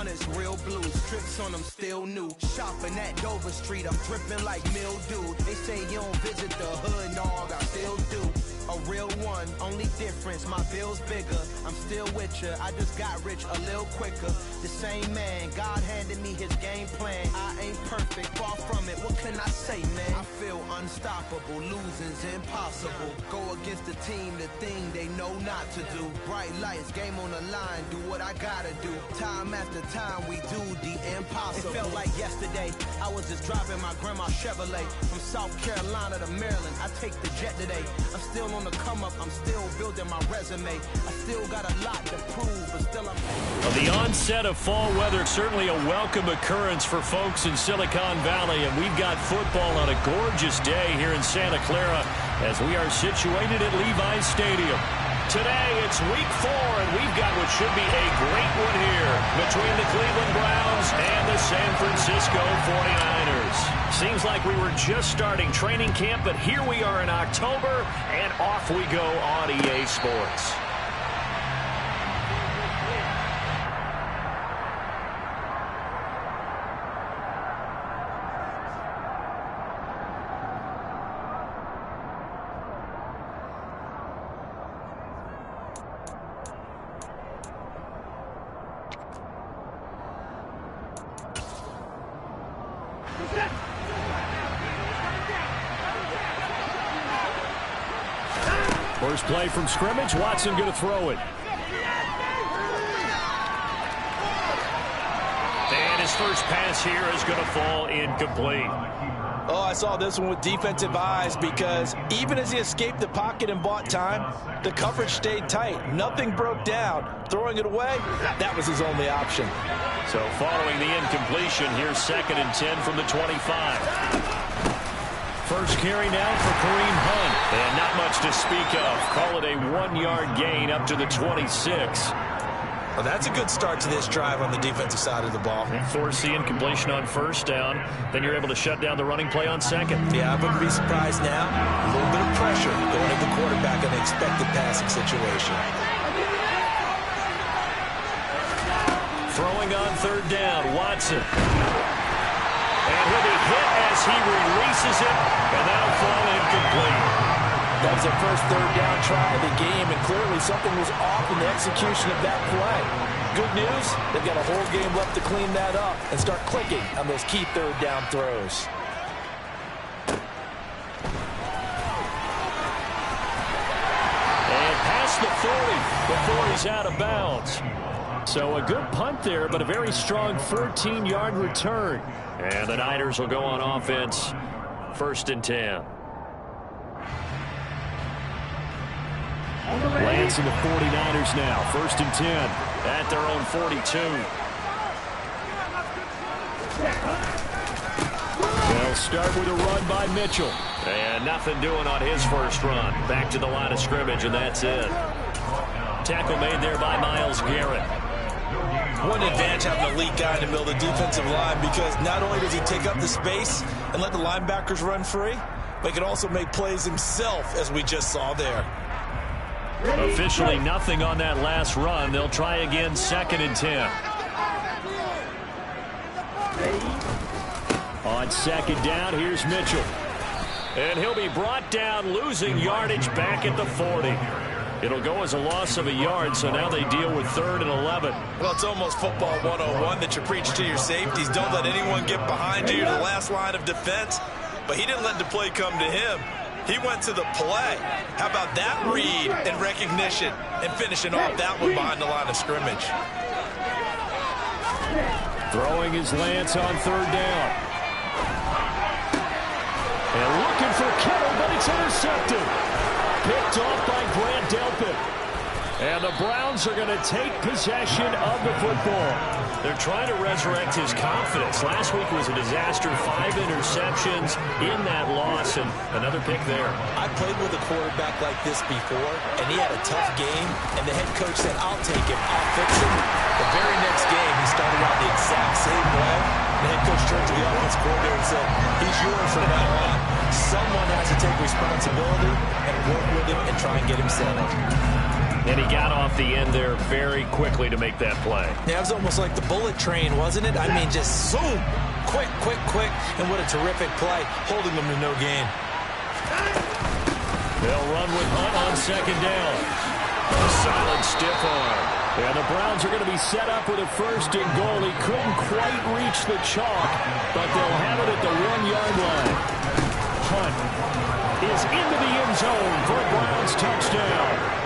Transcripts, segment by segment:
hundreds, real blues. Tricks on them still new. Shopping at Dover Street, I'm dripping like mildew. They say you don't visit the hood, dog, I still do. A real one, only difference, my bill's bigger. I'm still with ya, I just got rich a little quicker. The same man, God handed me his game plan. I ain't perfect, far from it, what can I say, man? I feel unstoppable, losing's impossible. Go against the team, the thing they know not to do. Bright lights, game on the line, do what I gotta do. Time after time, we do the impossible. It felt like yesterday, I was just driving my grandma's Chevrolet. From South Carolina to Maryland, I take the jet today. I'm still on the come up, I'm still building my resume. I still got a lot to prove, but still I'm... Well, the onset of fall weather, certainly a welcome occurrence for folks in Silicon Valley, and we've got football on a gorgeous day here in Santa Clara as we are situated at Levi's Stadium. Today, it's week 4, and we've got what should be a great one here between the Cleveland Browns and the San Francisco 49ers. Seems like we were just starting training camp, but here we are in October, and off we go on EA Sports. First play from scrimmage, Watson going to throw it. And his first pass here is going to fall incomplete. Oh, I saw this one with defensive eyes because even as he escaped the pocket and bought time, the coverage stayed tight. Nothing broke down. Throwing it away, that was his only option. So following the incompletion, here's 2nd and 10 from the 25. First carry now for Kareem Hunt. And not much to speak of. Call it a 1-yard gain up to the 26. Well, that's a good start to this drive on the defensive side of the ball. Force the incompletion on first down. Then you're able to shut down the running play on second. Yeah, I wouldn't be surprised now. A little bit of pressure going at the quarterback in an expected passing situation. Throwing on 3rd down, Watson. And he'll be hit as he releases it, and that'll fall incomplete. That was their first 3rd down try of the game, and clearly something was off in the execution of that play. Good news, they've got a whole game left to clean that up and start clicking on those key 3rd down throws. And past the 40 before he's out of bounds. So a good punt there, but a very strong 14-yard return. And the Niners will go on offense, 1st and 10. Lance and the 49ers now, 1st and 10 at their own 42. They'll start with a run by Mitchell. And nothing doing on his first run. Back to the line of scrimmage, and that's it. Tackle made there by Myles Garrett. One advantage having an elite guy in the middle of the defensive line because not only does he take up the space and let the linebackers run free, but he can also make plays himself, as we just saw there. Officially nothing on that last run. They'll try again, 2nd and 10. On 2nd down, here's Mitchell. And he'll be brought down, losing yardage back at the 40. It'll go as a loss of a yard, so now they deal with 3rd and 11. Well, it's almost football 101 that you preach to your safeties. Don't let anyone get behind you to the last line of defense. But he didn't let the play come to him. He went to the play. How about that read and recognition and finishing off that one behind the line of scrimmage? Throwing his Lance on 3rd down. And looking for Kittle, but it's intercepted. Picked off by Grant Delpit. And the Browns are going to take possession of the football. They're trying to resurrect his confidence. Last week was a disaster, 5 interceptions in that loss, and another pick there. I played with a quarterback like this before, and he had a tough game, and the head coach said, I'll take him, I'll fix him. The very next game, he started out the exact same way. The head coach turned to the offense coordinator and said, he's yours from now on. Someone has to take responsibility and work with him and try and get him settled. And he got off the end there very quickly to make that play. Yeah, it was almost like the bullet train, wasn't it? I mean, just zoom. Quick, quick, quick. And what a terrific play, holding them to no gain. They'll run with Hunt on second down. A solid stiff arm. Yeah, the Browns are going to be set up with a first and goal. He couldn't quite reach the chalk, but they'll have it at the 1-yard line. Hunt is into the end zone for a Browns touchdown.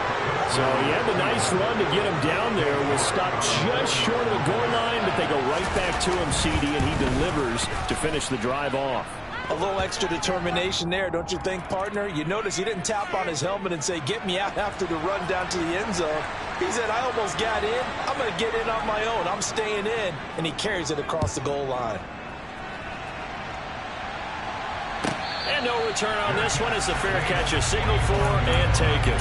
So he had the nice run to get him down there. Was stopped just short of the goal line, but they go right back to him, CD, and he delivers to finish the drive off. A little extra determination there, don't you think, partner? You notice he didn't tap on his helmet and say, get me out after the run down to the end zone. He said, I almost got in. I'm going to get in on my own. I'm staying in. And he carries it across the goal line. And no return on this one as the fair catch is signaled for and taken.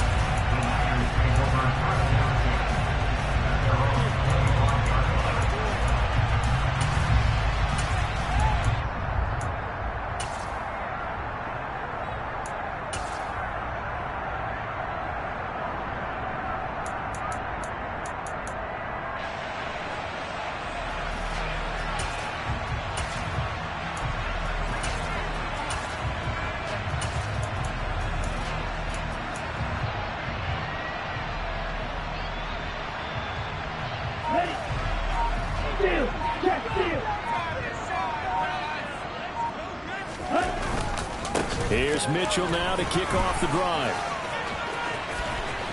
Here's Mitchell now to kick off the drive.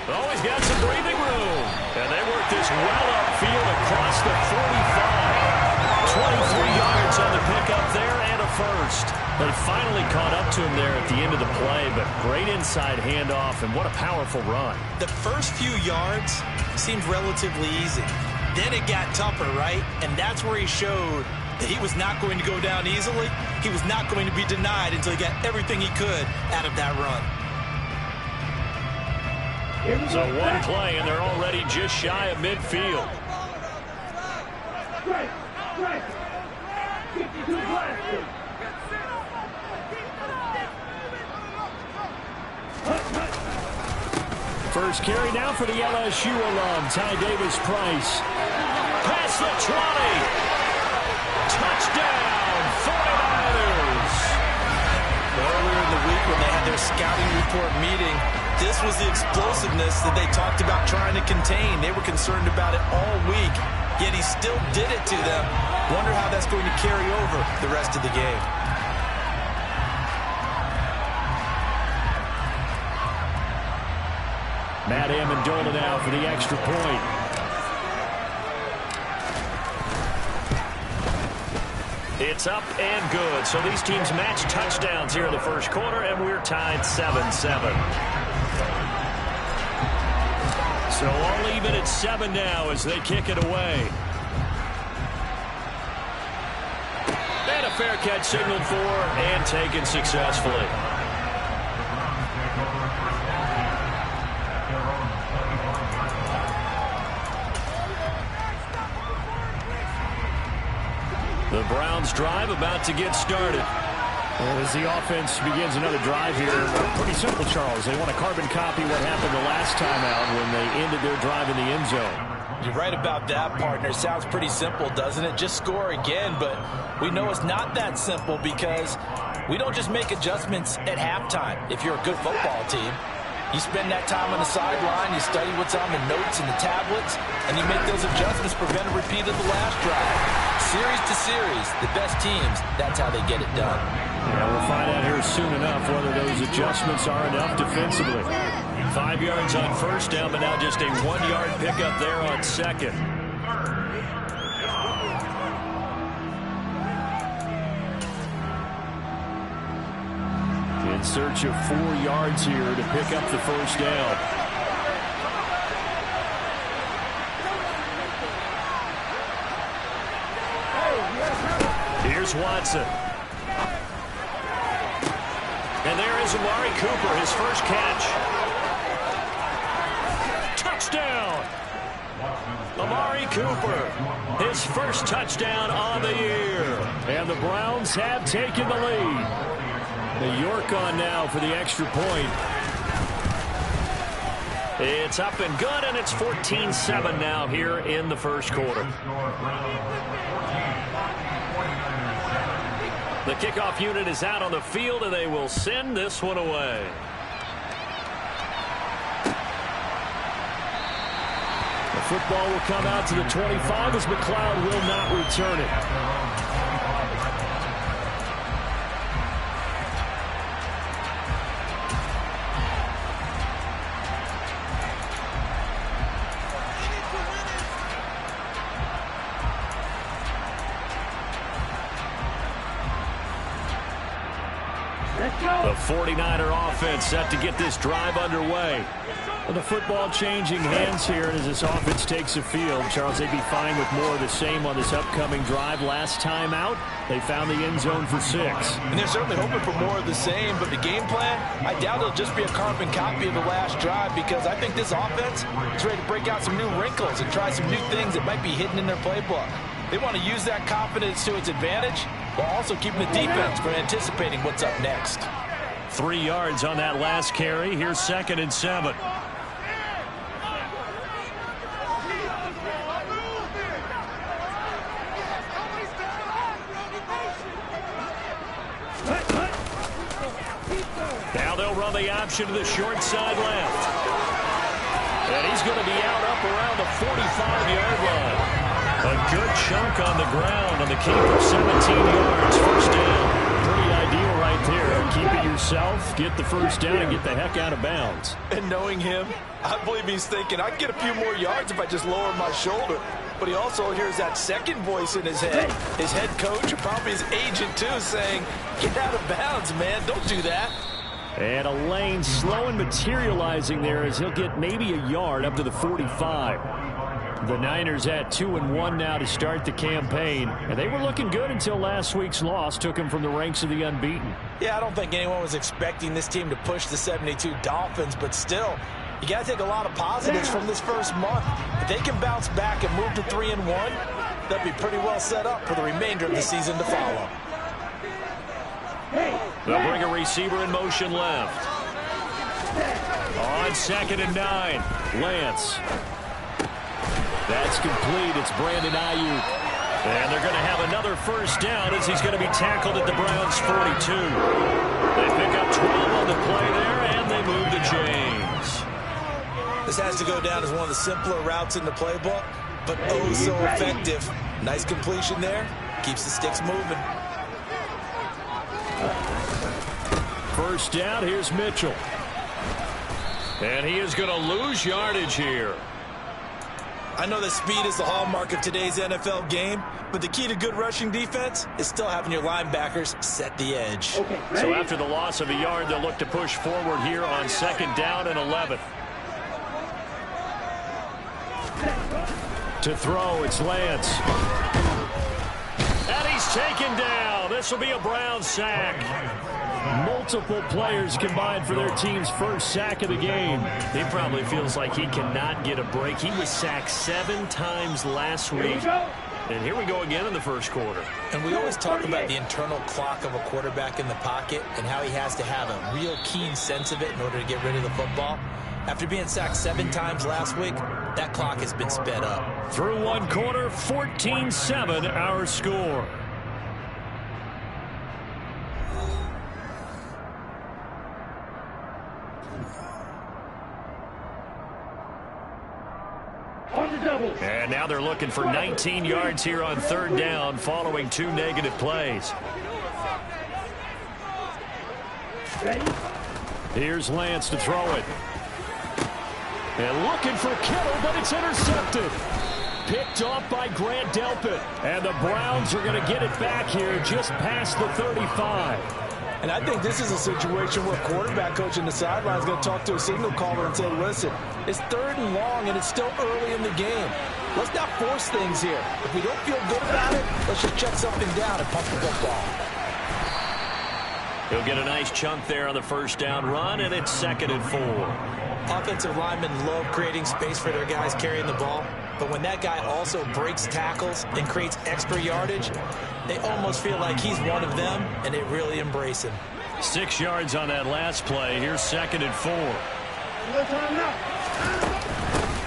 Oh, he's got some breathing room. And they work this well upfield across the 45. 23 yards on the pickup there and a first. They finally caught up to him there at the end of the play, but great inside handoff, and what a powerful run. The first few yards seemed relatively easy. Then it got tougher, right? And that's where he showed that he was not going to go down easily. He was not going to be denied until he got everything he could out of that run. So one play, and they're already just shy of midfield. First carry now for the LSU alum, Ty Davis-Price. Past the 20. Touchdown, 49ers. Earlier in the week when they had their scouting report meeting, this was the explosiveness that they talked about trying to contain. They were concerned about it all week, yet he still did it to them. Wonder how that's going to carry over the rest of the game. Matt Amendola now for the extra point. It's up and good. So these teams match touchdowns here in the first quarter, and we're tied 7-7. So all even at 7 now as they kick it away. And a fair catch signaled for and taken successfully. The Browns drive about to get started. As the offense begins another drive here, pretty simple, Charles. They want to carbon copy what happened the last time out when they ended their drive in the end zone. You're right about that, partner. Sounds pretty simple, doesn't it? Just score again, but we know it's not that simple because we don't just make adjustments at halftime if you're a good football team. You spend that time on the sideline, you study what's on the notes and the tablets, and you make those adjustments, prevent a repeat of the last drive. Series to series, the best teams, that's how they get it done. Yeah, we'll find out here soon enough whether those adjustments are enough defensively. 5 yards on first down, but now just a 1-yard pickup there on second. In search of 4 yards here to pick up the first down. Here's Watson. And there is Amari Cooper, his first catch. Touchdown! Amari Cooper, his first touchdown on the year. And the Browns have taken the lead. The York on now for the extra point. It's up and good, and it's 14-7 now here in the first quarter. The kickoff unit is out on the field, and they will send this one away. The football will come out to the 25 as McLeod will not return it. The 49er offense set to get this drive underway. Well, the football changing hands here as this offense takes the field. Charles, they'd be fine with more of the same on this upcoming drive. Last time out, they found the end zone for 6. And they're certainly hoping for more of the same, but the game plan, I doubt it'll just be a carbon copy of the last drive, because I think this offense is ready to break out some new wrinkles and try some new things that might be hidden in their playbook. They want to use that confidence to its advantage while also keeping the defense from anticipating what's up next. 3 yards on that last carry. Here's 2nd and 7. Now they'll run the option to the short side left. And he's going to be out up around the 45-yard line. A good chunk on the ground on the keep of 17 yards. First down. Pretty ideal right there. Keep it yourself, get the first down, and get the heck out of bounds. And knowing him, I believe he's thinking, I'd get a few more yards if I just lower my shoulder. But he also hears that second voice in his head. His head coach, or probably his agent too, saying, get out of bounds, man. Don't do that. And a lane slow and materializing there as he'll get maybe a yard up to the 45. The Niners at 2-1 now to start the campaign. And they were looking good until last week's loss took them from the ranks of the unbeaten. Yeah, I don't think anyone was expecting this team to push the 72 Dolphins, but still, you got to take a lot of positives from this first month. If they can bounce back and move to 3-1, they'll be pretty well set up for the remainder of the season to follow. They'll bring a receiver in motion left. On 2nd and 9, Lance. That's complete. It's Brandon Ayuk. And they're going to have another first down as he's going to be tackled at the Browns' 42. They pick up 12 on the play there, and they move the chains. This has to go down as one of the simpler routes in the playbook, but oh so effective. Nice completion there. Keeps the sticks moving. First down, here's Mitchell. And he is going to lose yardage here. I know that speed is the hallmark of today's NFL game, but the key to good rushing defense is still having your linebackers set the edge. Okay, so after the loss of a yard, they'll look to push forward here on 2nd down and 11. To throw, it's Lance. And he's taken down. This will be a Brown sack. Multiple players combined for their team's first sack of the game. He probably feels like he cannot get a break. He was sacked 7 times last week. And here we go again in the first quarter. And we always talk about the internal clock of a quarterback in the pocket and how he has to have a real keen sense of it in order to get rid of the football. After being sacked 7 times last week, that clock has been sped up. Through one quarter, 14-7 our score. And now they're looking for 19 yards here on 3rd down following 2 negative plays. Here's Lance to throw it. And looking for Kittle, but it's intercepted. Picked off by Grant Delpit. And the Browns are going to get it back here just past the 35. And I think this is a situation where quarterback coach in the sideline is going to talk to a signal caller and say, listen, it's 3rd and long and it's still early in the game. Let's not force things here. If we don't feel good about it, let's just check something down and pump the football. He'll get a nice chunk there on the first down run, and it's 2nd and 4. Offensive linemen love creating space for their guys carrying the ball, but when that guy also breaks tackles and creates extra yardage, they almost feel like he's one of them, and they really embrace him. 6 yards on that last play. Here's 2nd and 4.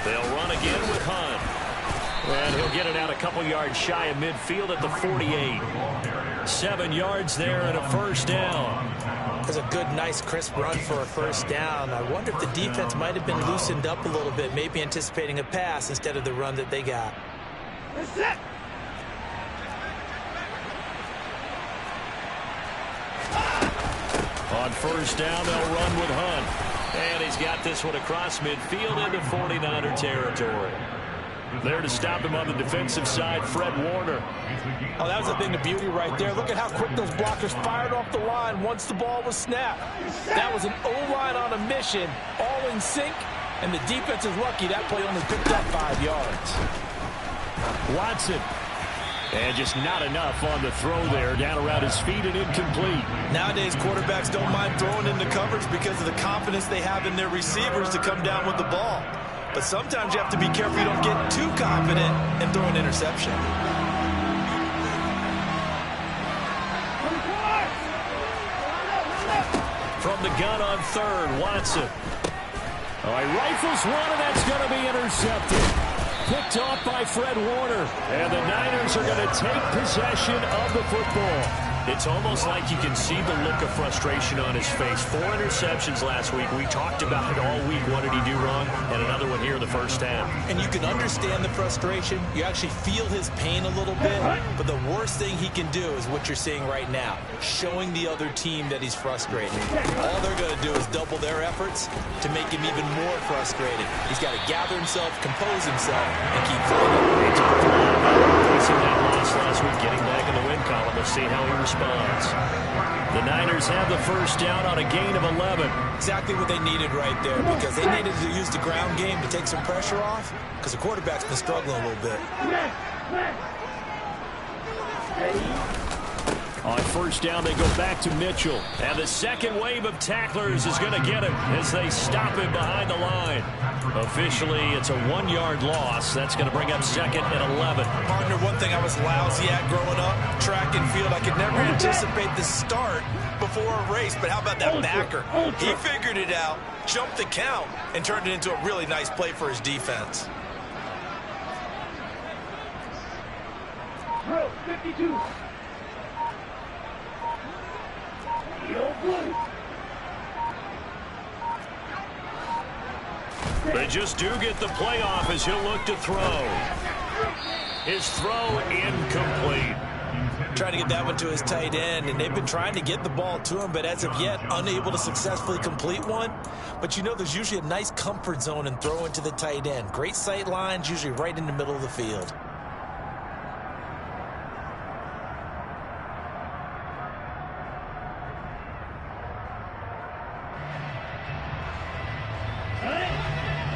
They'll run again with Hunt. And he'll get it out a couple yards shy of midfield at the 48. 7 yards there and a first down. That's a good, nice, crisp run for a first down. I wonder if the defense might have been loosened up a little bit, maybe anticipating a pass instead of the run that they got. On first down, they'll run with Hunt. And he's got this one across midfield into 49er territory. There to stop him on the defensive side, Fred Warner. Oh, that was a thing of beauty right there. Look at how quick those blockers fired off the line once the ball was snapped. That was an O-line on a mission, all in sync, and the defense is lucky that play only picked up 5 yards. Watson. And just not enough on the throw there, down around his feet and incomplete. Nowadays, quarterbacks don't mind throwing into coverage because of the confidence they have in their receivers to come down with the ball. But sometimes you have to be careful you don't get too confident and throw an interception. From the gun on third, Watson. All right, rifles one, and that's going to be intercepted. Picked off by Fred Warner. And the Niners are going to take possession of the football. It's almost like you can see the look of frustration on his face. 4 interceptions last week. We talked about it all week. What did he do wrong? And another one here in the first half. And you can understand the frustration. You actually feel his pain a little bit. But the worst thing he can do is what you're seeing right now, showing the other team that he's frustrated. All they're going to do is double their efforts to make him even more frustrated. He's got to gather himself, compose himself, and keep fighting. He talked a lot about facing that loss last week, getting back in the win column. Let's see how he responds. The Niners have the first down on a gain of 11. Exactly what they needed right there, because they needed to use the ground game to take some pressure off, because the quarterback's been struggling a little bit. On first down, they go back to Mitchell. And the second wave of tacklers is going to get him as they stop him behind the line. Officially, it's a 1-yard loss. That's going to bring up second and 11. Partner, one thing I was lousy at growing up, track and field. I could never anticipate the start before a race, but how about that backer? He figured it out, jumped the count, and turned it into a really nice play for his defense. 52. They just do get the playoff as he'll look to throw. His throw incomplete. Trying to get that one to his tight end, and they've been trying to get the ball to him, but as of yet, unable to successfully complete one. But you know, there's usually a nice comfort zone in throwing to the tight end. Great sight lines, usually right in the middle of the field.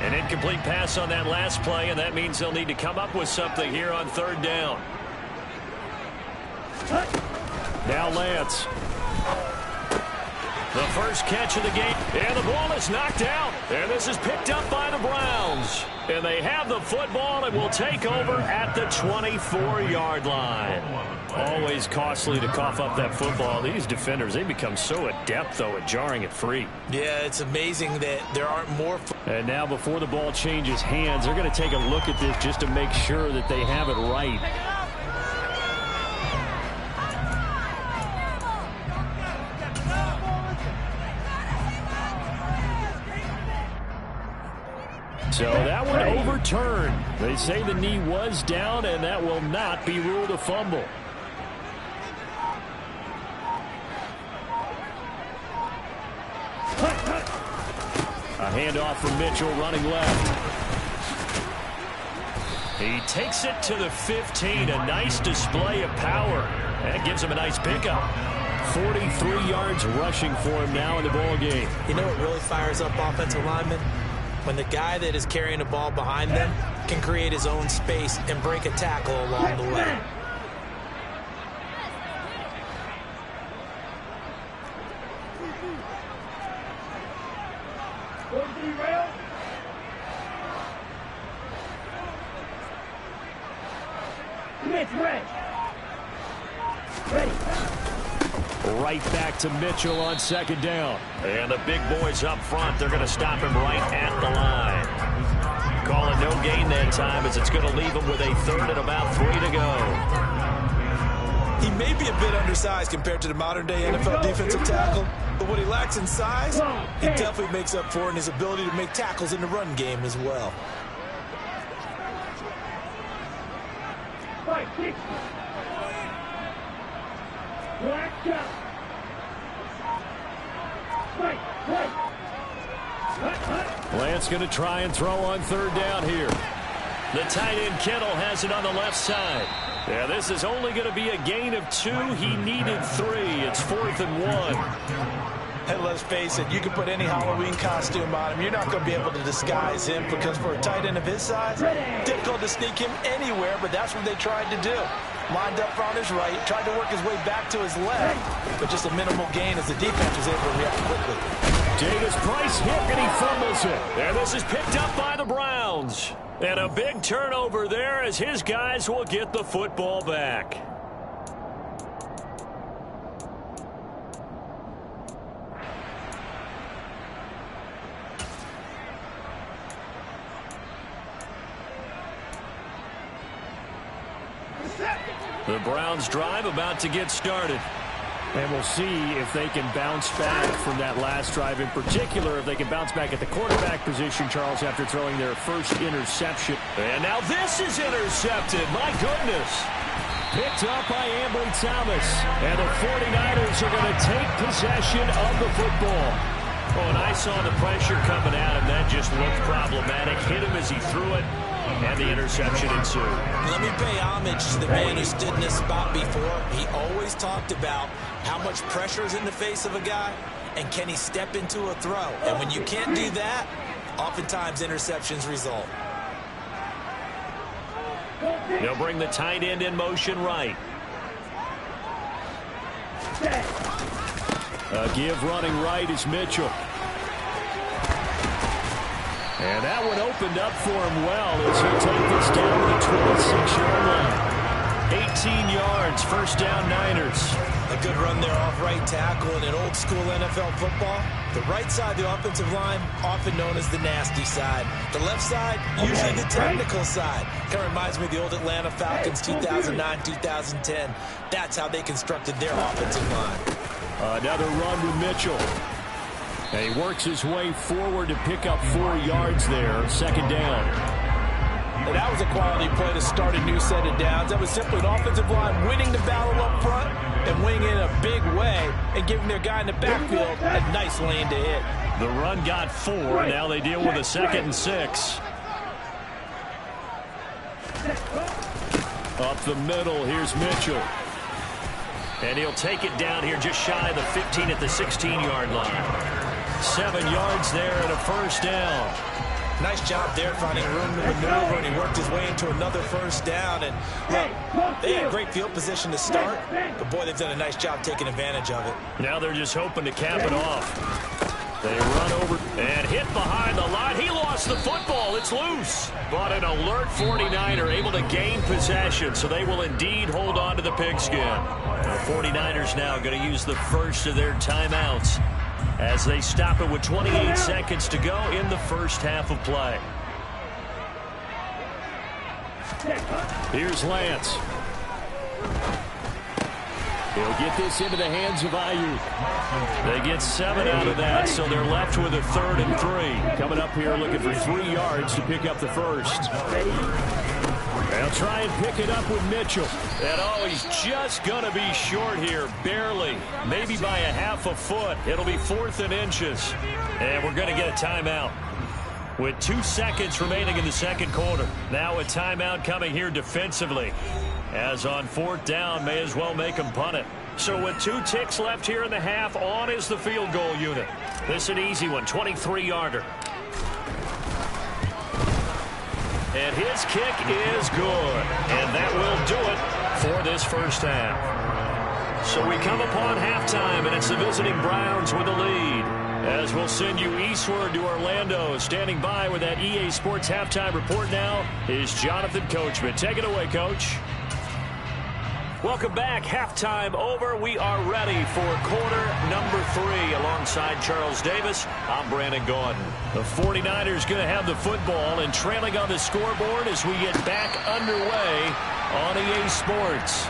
An incomplete pass on that last play, and that means they'll need to come up with something here on third down. Now Lance. The first catch of the game, and the ball is knocked out. And this is picked up by the Browns. And they have the football and will take over at the 24-yard line. Always costly to cough up that football. These defenders, they become so adept, though, at jarring it free. Yeah, it's amazing that there aren't more. And now before the ball changes hands, they're going to take a look at this just to make sure that they have it right. So that one overturned. They say the knee was down, and that will not be ruled a fumble. A handoff from Mitchell running left. He takes it to the 15. A nice display of power. That gives him a nice pickup. 43 yards rushing for him now in the ball game. You know what really fires up offensive linemen? When the guy that is carrying the ball behind them can create his own space and break a tackle along the way. Right back to Mitchell on second down. And the big boys up front, they're going to stop him right at the line. call it no gain that time, as it's going to leave him with a third and about 3 to go. He may be a bit undersized compared to the modern-day NFL defensive tackle, but what he lacks in size, he definitely makes up for in his ability to make tackles in the run game as well. Lance going to try and throw on third down here. The tight end Kittle has it on the left side. Yeah, this is only going to be a gain of 2. He needed 3. It's 4th and 1. And let's face it, you can put any Halloween costume on him. You're not going to be able to disguise him, because for a tight end of his size, difficult to sneak him anywhere, but that's what they tried to do. Lined up on his right, tried to work his way back to his left, but just a minimal gain as the defense was able to react quickly. Davis Price hit, and he fumbles it. And this is picked up by the Browns. And a big turnover there, as his guys will get the football back. The Browns drive about to get started. And we'll see if they can bounce back from that last drive. In particular, if they can bounce back at the quarterback position, Charles, after throwing their first interception. And now this is intercepted. My goodness. Picked up by Ambry Thomas. And the 49ers are going to take possession of the football. Oh, and I saw the pressure coming at him. That just looked problematic. Hit him as he threw it. And the interception ensued. Let me pay homage to the man who stood in this spot before. He always talked about how much pressure is in the face of a guy, and can he step into a throw. And when you can't do that, oftentimes interceptions result. They'll bring the tight end in motion right. A give running right is Mitchell. And that one opened up for him well as he'll take this down to the 26-yard line. 18 yards, first down Niners. A good run there off right tackle. In an old-school NFL football, the right side of the offensive line, often known as the nasty side. The left side, usually the technical side. Kind of reminds me of the old Atlanta Falcons 2009-2010. That's how they constructed their offensive line. Another run with Mitchell. And he works his way forward to pick up 4 yards there, second down. And that was a quality play to start a new set of downs. That was simply an offensive line winning the battle up front and winning in a big way and giving their guy in the backfield a nice lane to hit. The run got 4. Now they deal with a 2nd and 6. Up the middle, here's Mitchell. And he'll take it down here just shy of the 15 at the 16-yard line. 7 yards there and a first down. Nice job there finding room to maneuver, and he worked his way into another first down. And look, they had great field position to start, but boy, they've done a nice job taking advantage of it. Now they're just hoping to cap it off. They run over and hit behind the line. He lost the football. It's loose. But an alert 49er able to gain possession, so they will indeed hold on to the pigskin. The 49ers now going to use the first of their timeouts as they stop it with 28 seconds to go in the first half of play. Here's Lance. He'll get this into the hands of Ayuk. They get 7 out of that, so they're left with a 3rd and 3. Coming up here looking for 3 yards to pick up the first. They'll try and pick it up with Mitchell. And oh, he's just going to be short here, barely. Maybe by a half a foot. It'll be 4th and inches. And we're going to get a timeout. With 2 seconds remaining in the second quarter. Now a timeout coming here defensively. As on 4th down, may as well make him punt it. So with 2 ticks left here in the half, on is the field goal unit. This an easy one, 23-yarder. And his kick is good. And that will do it for this first half. So we come upon halftime, and it's the visiting Browns with the lead. As we'll send you eastward to Orlando. Standing by with that EA Sports halftime report now is Jonathan Coachman. Take it away, Coach. Welcome back. Halftime over. We are ready for quarter number 3. Alongside Charles Davis, I'm Brandon Gaudin. The 49ers going to have the football and trailing on the scoreboard as we get back underway on EA Sports.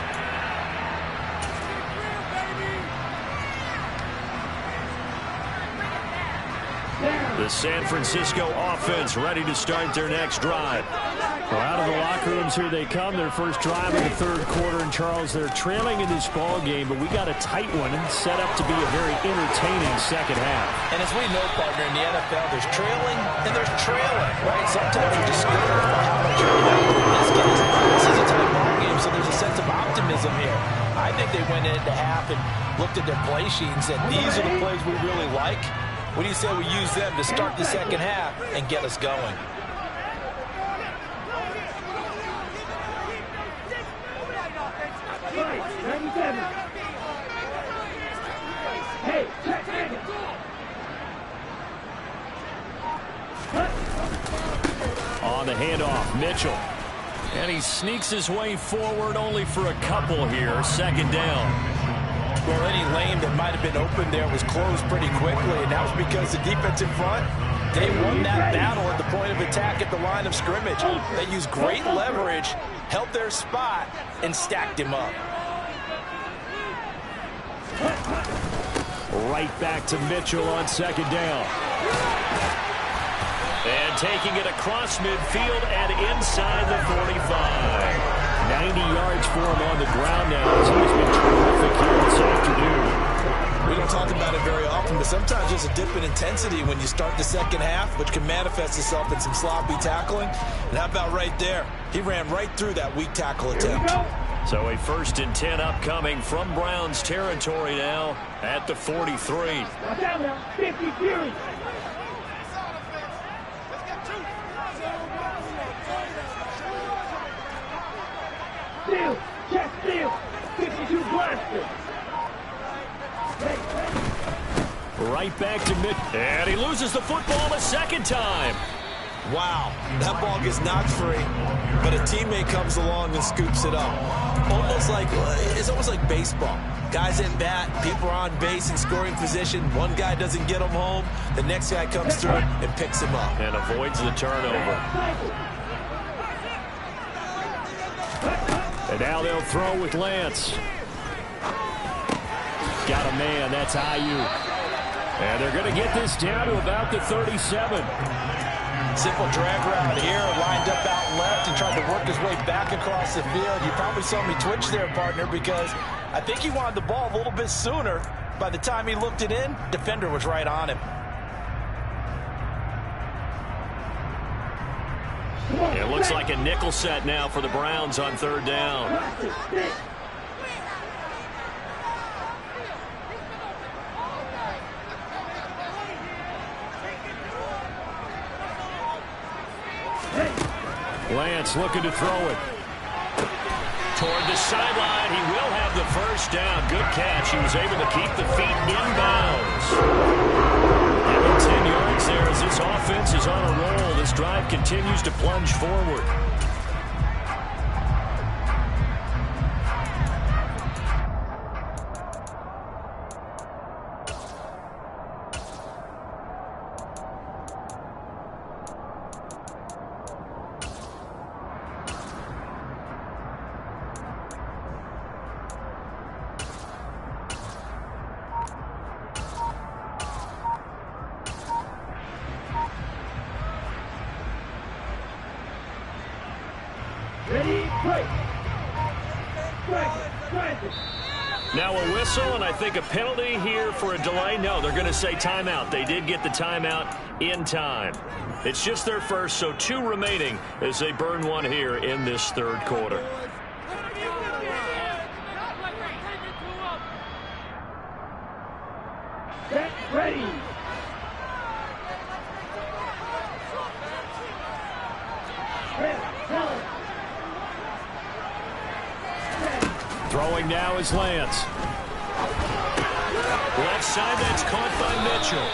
The San Francisco offense ready to start their next drive. Well, out of the locker rooms here they come. Their first drive of the third quarter. And Charles, they're trailing in this ball game, but we got a tight one set up to be a very entertaining second half. And as we know, partner, in the NFL, there's trailing and there's trailing, right? Sometimes you're discouraged by how much you're down. In this case, this is a tight ball game, so there's a sense of optimism here. I think they went into half and looked at their play sheet and said, these are the plays we really like. What do you say we use them to start the second half and get us going? On the handoff, Mitchell. And he sneaks his way forward only for a couple here. Second down. Well, any lane that might have been open there was closed pretty quickly, and that was because the defense in front, they won that battle at the point of attack at the line of scrimmage. They used great leverage, held their spot, and stacked him up. Right back to Mitchell on second down. And taking it across midfield and inside the 45. 90 yards for him on the ground now. He's been terrific here this afternoon. We don't talk about it very often, but sometimes there's a dip in intensity when you start the second half, which can manifest itself in some sloppy tackling. And how about right there? He ran right through that weak tackle attempt. So a 1st and 10 upcoming from Browns territory now at the 43. Watch out now, 50 Fury. Steal, check steal, 52 blaster. Right back to mid, and he loses the football a second time. Wow, that ball gets knocked free, but a teammate comes along and scoops it up. It's almost like baseball. Guys at bat, people are on base in scoring position. One guy doesn't get him home. The next guy comes through and picks him up. And avoids the turnover. And now they'll throw with Lance. Got a man, that's Ayuk. And they're going to get this down to about the 37. Simple drag route here, lined up out left and tried to work his way back across the field. You probably saw me twitch there, partner, because I think he wanted the ball a little bit sooner. By the time he looked it in, defender was right on him. It looks like a nickel set now for the Browns on third down. Lance looking to throw it. Toward the sideline, he will have the first down. Good catch. He was able to keep the feet inbounds. Having 10 yards there as this offense is on a roll. This drive continues to plunge forward. Now a whistle, and I think a penalty here for a delay. No, they're going to say timeout. They did get the timeout in time. It's just their first, so 2 remaining as they burn one here in this third quarter. Get ready. Throwing now is Lance. Left side, that's caught by Mitchell.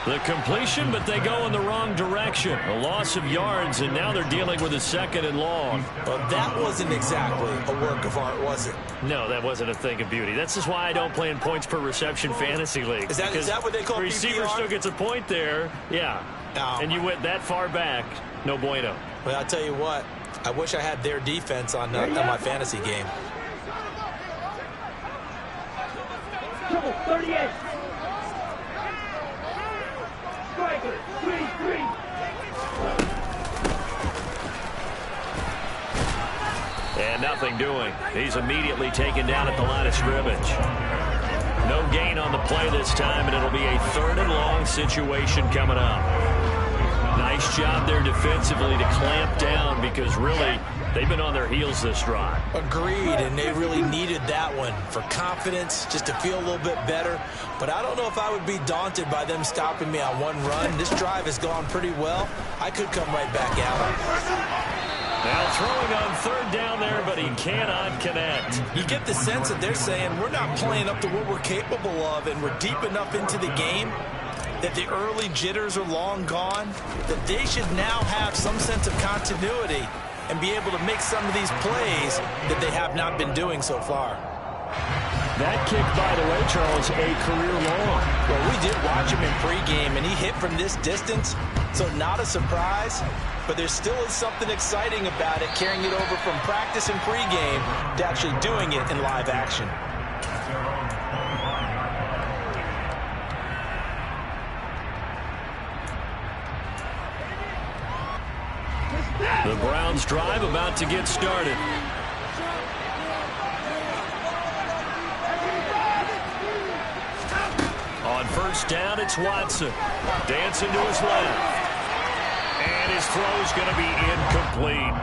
The completion, but they go in the wrong direction. A loss of yards, and now they're dealing with a 2nd and long. Well, that wasn't exactly a work of art, was it? No, that wasn't a thing of beauty. That's just why I don't play in points per reception fantasy league. Is that what they call PPR? Receiver still gets a point there. Yeah. No. And you went that far back. No bueno. Well, I'll tell you what. I wish I had their defense on my fantasy game. Triple 38. Striker 3-3. And nothing doing. He's immediately taken down at the line of scrimmage. No gain on the play this time, and it'll be a 3rd and long situation coming up. Nice job there defensively to clamp down because really they've been on their heels this drive. Agreed, and they really needed that one for confidence, just to feel a little bit better. But I don't know if I would be daunted by them stopping me on one run. This drive has gone pretty well. I could come right back out. Now throwing on 3rd down there, but he cannot connect. You get the sense that they're saying we're not playing up to what we're capable of, and we're deep enough into the game that the early jitters are long gone, that they should now have some sense of continuity and be able to make some of these plays that they have not been doing so far. That kick, by the way, Charles, a career long. Well, we did watch him in pregame, and he hit from this distance, so not a surprise. But there still is something exciting about it, carrying it over from practice and pregame to actually doing it in live action. The Browns drive about to get started. On 1st down, it's Watson. Dancing to his left. And his throw's going to be incomplete.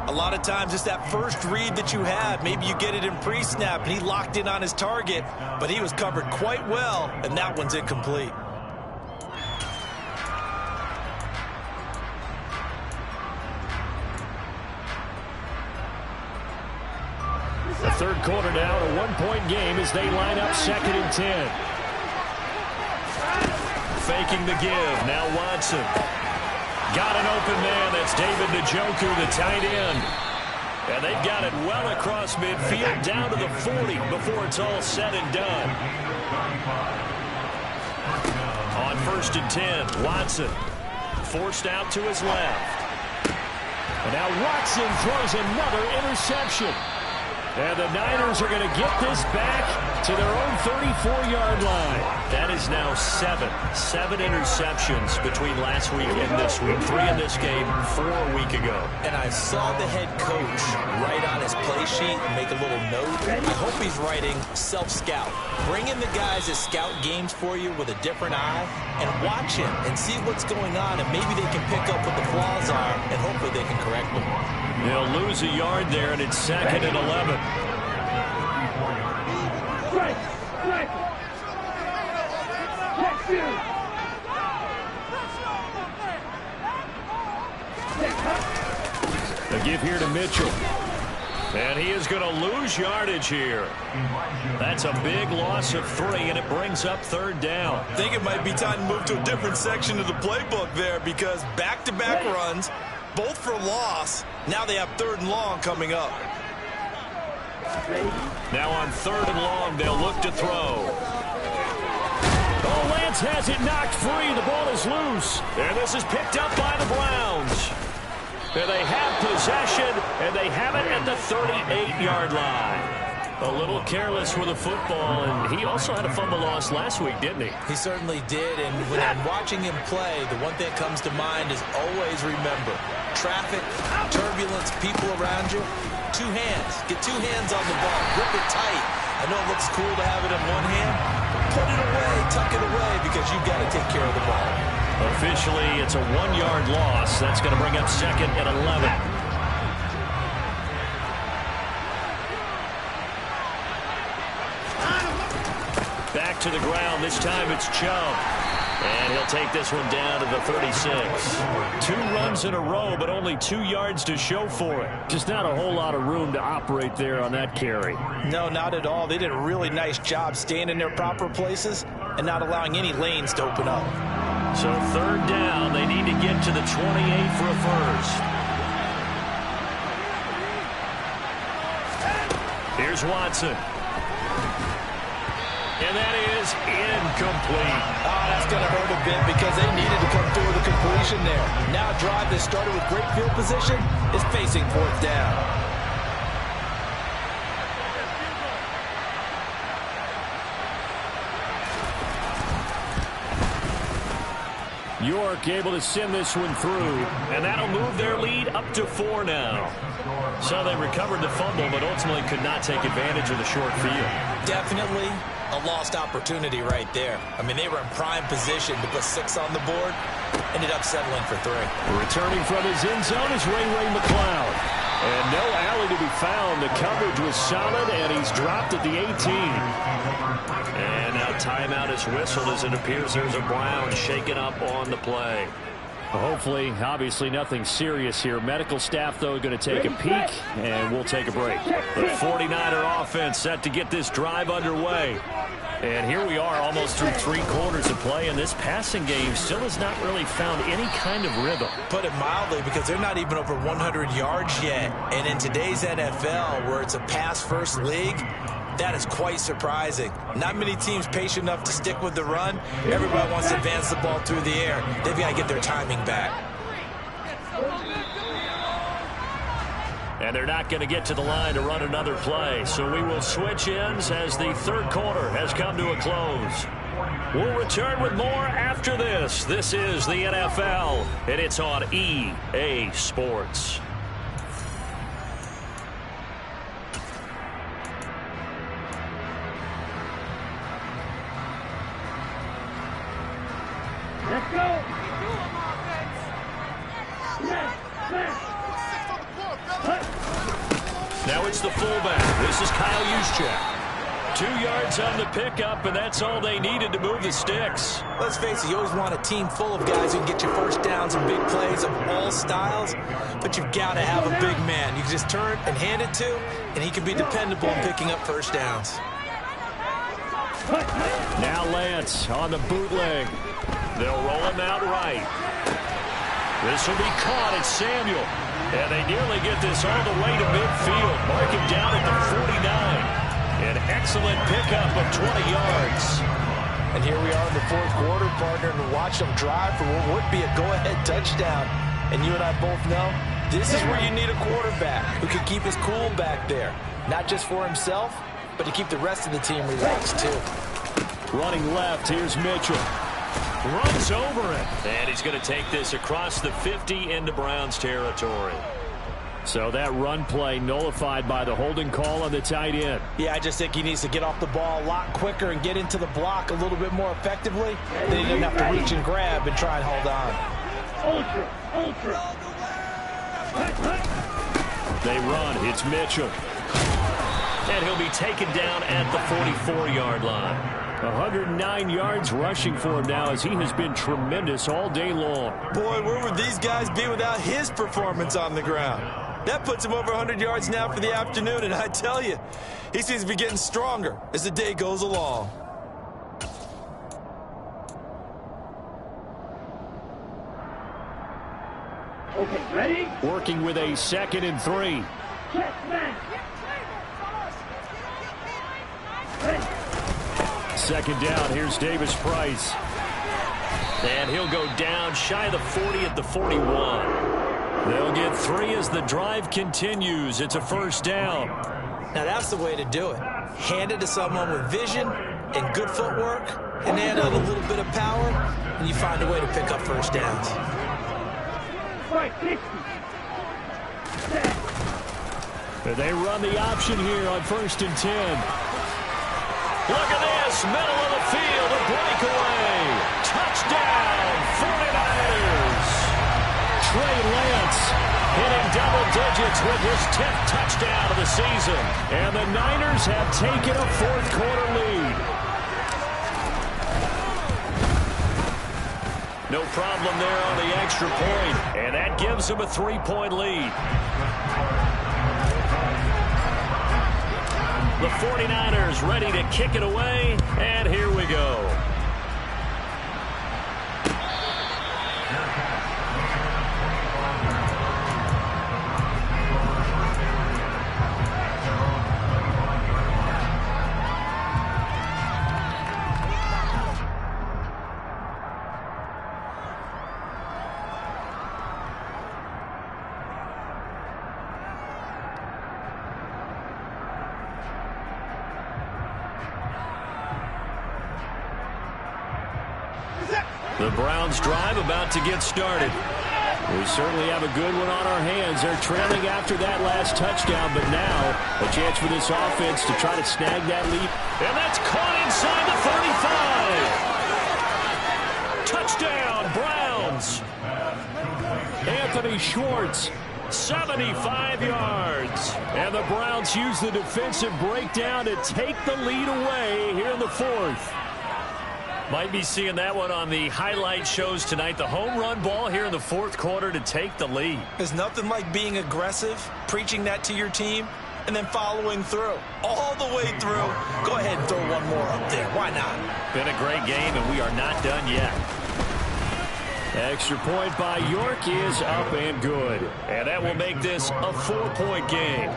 A lot of times it's that first read that you have. Maybe you get it in pre-snap, and he locked in on his target, but he was covered quite well, and that one's incomplete. The 3rd quarter now, a 1-point game as they line up 2nd and 10. Faking the give. Now Watson. Got an open man. That's David Njoku, the tight end. And they've got it well across midfield down to the 40 before it's all said and done. On 1st and 10, Watson forced out to his left. And now Watson throws another interception. And the Niners are going to get this back to their own 34-yard line. That is now 7 interceptions between last week and this week. 3 in this game, 4 a week ago. And I saw the head coach write on his play sheet and make a little note. I hope he's writing self-scout. Bring in the guys that scout games for you with a different eye and watch him and see what's going on, and maybe they can pick up what the flaws are, and hopefully they can correct them. They'll lose a yard there, and it's 2nd and 11. Strike. Check 2. The give here to Mitchell. And he is going to lose yardage here. That's a big loss of 3, and it brings up 3rd down. I think it might be time to move to a different section of the playbook there, because back-to-back runs, both for loss. Now they have 3rd and long coming up. Now on 3rd and long, they'll look to throw. Oh, Lance has it knocked free. The ball is loose. And this is picked up by the Browns. And they have possession, and they have it at the 38-yard line. A little careless with the football, and he also had a fumble loss last week, didn't he? He certainly did, and when I'm watching him play, the one thing that comes to mind is always remember, traffic, turbulence, people around you, 2 hands. Get 2 hands on the ball. Grip it tight. I know it looks cool to have it in one hand, but put it away, tuck it away, because you've got to take care of the ball. Officially, it's a 1-yard loss. That's going to bring up 2nd and 11. Back to the ground. This time it's Chubb. And he'll take this one down to the 36. 2 runs in a row, but only 2 yards to show for it. Just not a whole lot of room to operate there on that carry. No, not at all. They did a really nice job staying in their proper places and not allowing any lanes to open up. So third down, they need to get to the 28 for a first. Here's Watson. And that is incomplete. Oh, that's going to hurt a bit because they needed to come through with a completion there. Now a drive that started with great field position is facing fourth down. York able to send this one through, and that'll move their lead up to 4 now. So they recovered the fumble, but ultimately could not take advantage of the short field. Definitely a lost opportunity right there. I mean, they were in prime position to put 6 on the board, ended up settling for 3. Returning from his end zone is Ray McLeod. And no alley to be found. The coverage was solid, and he's dropped at the 18. And now timeout is whistled as it appears there's a Brown shaken up on the play. Hopefully, obviously nothing serious here. Medical staff, though, going to take a peek, and we'll take a break. The 49er offense set to get this drive underway. And here we are almost through 3 quarters of play, and this passing game still has not really found any kind of rhythm. Put it mildly, because they're not even over 100 yards yet. And in today's NFL, where it's a pass-first league, that is quite surprising. Not many teams patient enough to stick with the run. Everybody wants to advance the ball through the air. They've got to get their timing back. And they're not going to get to the line to run another play. So we will switch ends as the third quarter has come to a close. We'll return with more after this. This is the NFL, and it's on EA Sports. Let's go. Now it's the fullback. This is Kyle Juszczyk. 2 yards on the pickup, and that's all they needed to move the sticks. Let's face it, you always want a team full of guys who can get you first downs and big plays of all styles, but you've got to have a big man you can just turn and hand it to, and he can be dependable in picking up first downs. Now Lance on the bootleg. They'll roll him out right. This will be caught. It's Samuel. And they nearly get this all the way to midfield. Mark him down at the 49. An excellent pickup of 20 yards. And here we are in the fourth quarter, partner, and watch them drive for what would be a go-ahead touchdown. And you and I both know this is where you need a quarterback who can keep his cool back there. Not just for himself, but to keep the rest of the team relaxed, too. Running left, here's Mitchell. Runs over it. And he's going to take this across the 50 into Browns territory. So that run play nullified by the holding call on the tight end. Yeah, I just think he needs to get off the ball a lot quicker and get into the block a little bit more effectively. Then he doesn't have to reach and grab and try and hold on. They run. It's Mitchell. And he'll be taken down at the 44-yard line. 109 yards rushing for him now as he has been tremendous all day long. Boy, where would these guys be without his performance on the ground? That puts him over 100 yards now for the afternoon, and I tell you, he seems to be getting stronger as the day goes along. Okay, ready? Working with a 2nd and 3. Check, man. Ready. 2nd down, here's Davis Price. And he'll go down shy of the 40 at the 41. They'll get 3 as the drive continues. It's a first down. Now that's the way to do it. Hand it to someone with vision and good footwork, and add on a little bit of power, and you find a way to pick up first downs. Right, 60. They run the option here on 1st and 10. Look at this, middle of the field, a breakaway. Touchdown, 49ers. Trey Lance hitting double digits with his 10th touchdown of the season. And the Niners have taken a fourth quarter lead. No problem there on the extra point, and that gives them a 3-point lead. The 49ers ready to kick it away, and here we go. The Browns drive about to get started. We certainly have a good one on our hands. They're trailing after that last touchdown, but now a chance for this offense to try to snag that lead. And that's caught inside the 35. Touchdown, Browns. Anthony Schwartz, 75 yards. And the Browns use the defensive breakdown to take the lead away here in the fourth. Might be seeing that one on the highlight shows tonight. The home run ball here in the fourth quarter to take the lead. There's nothing like being aggressive, preaching that to your team, and then following through. All the way through. Go ahead and throw one more up there. Why not? Been a great game, and we are not done yet. Extra point by York is up and good. And that will make this a 4-point game.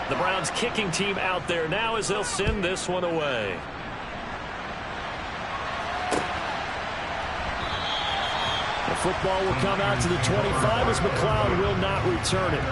The Browns kicking team out there now as they'll send this one away. The football will come out to the 25 as McLeod will not return it.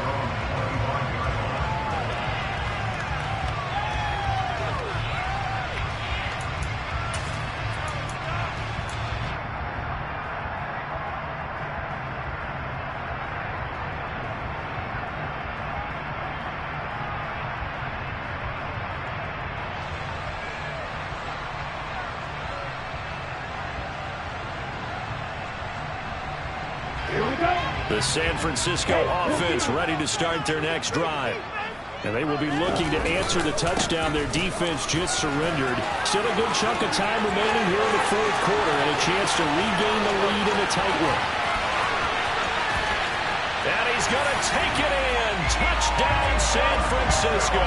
The San Francisco offense ready to start their next drive. And they will be looking to answer the touchdown their defense just surrendered. Still a good chunk of time remaining here in the fourth quarter and a chance to regain the lead in a tight one. And he's going to take it in. Touchdown, San Francisco.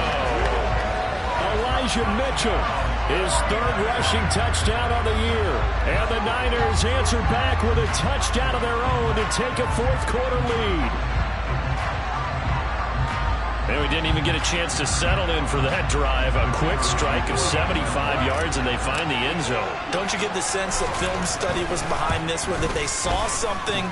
Elijah Mitchell, his third rushing touchdown on the year. And the Niners answer back with a touchdown of their own to take a fourth quarter lead. And we didn't even get a chance to settle in for that drive. A quick strike of 75 yards, and they find the end zone. Don't you get the sense that film study was behind this one, that they saw something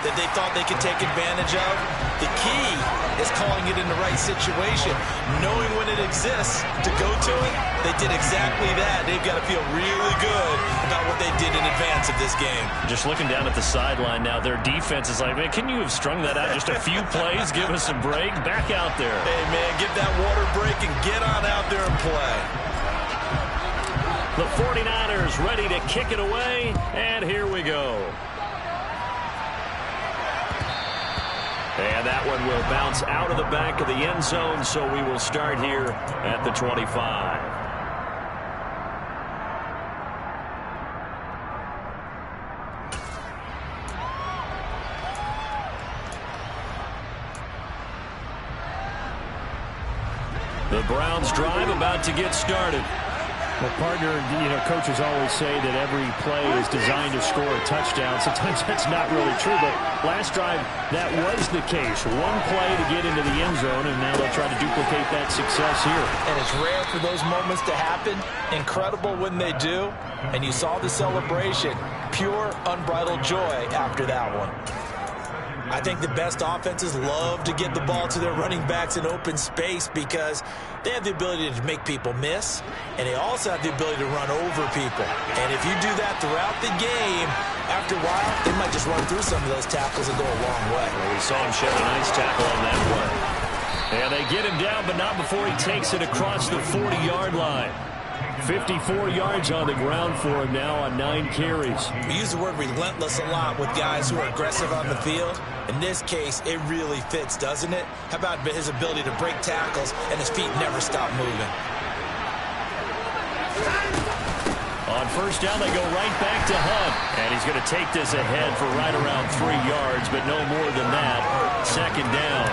that they thought they could take advantage of? The key is calling it in the right situation. Knowing when it exists to go to it, they did exactly that. They've got to feel really good about what they did in advance of this game. Just looking down at the sideline now, their defense is like, man, can you have strung that out just a few plays? Give us a break. Back out there. Hey, man, get that water break and get on out there and play. The 49ers ready to kick it away, and here we go. And that one will bounce out of the back of the end zone, so we will start here at the 25. The Browns drive about to get started. Well, partner, coaches always say that every play is designed to score a touchdown. Sometimes that's not really true, but last drive, that was the case. One play to get into the end zone, and now they'll try to duplicate that success here. And it's rare for those moments to happen. Incredible when they do. And you saw the celebration. Pure, unbridled joy after that one. I think the best offenses love to get the ball to their running backs in open space because they have the ability to make people miss, and they also have the ability to run over people. And if you do that throughout the game, after a while, they might just run through some of those tackles and go a long way. Well, we saw him shed a nice tackle on that play. And they get him down, but not before he takes it across the 40-yard line. 54 yards on the ground for him now on 9 carries. We use the word relentless a lot with guys who are aggressive on the field. In this case, it really fits, doesn't it? How about his ability to break tackles and his feet never stop moving? On first down, they go right back to Hunt. And he's going to take this ahead for right around 3 yards, but no more than that. Second down.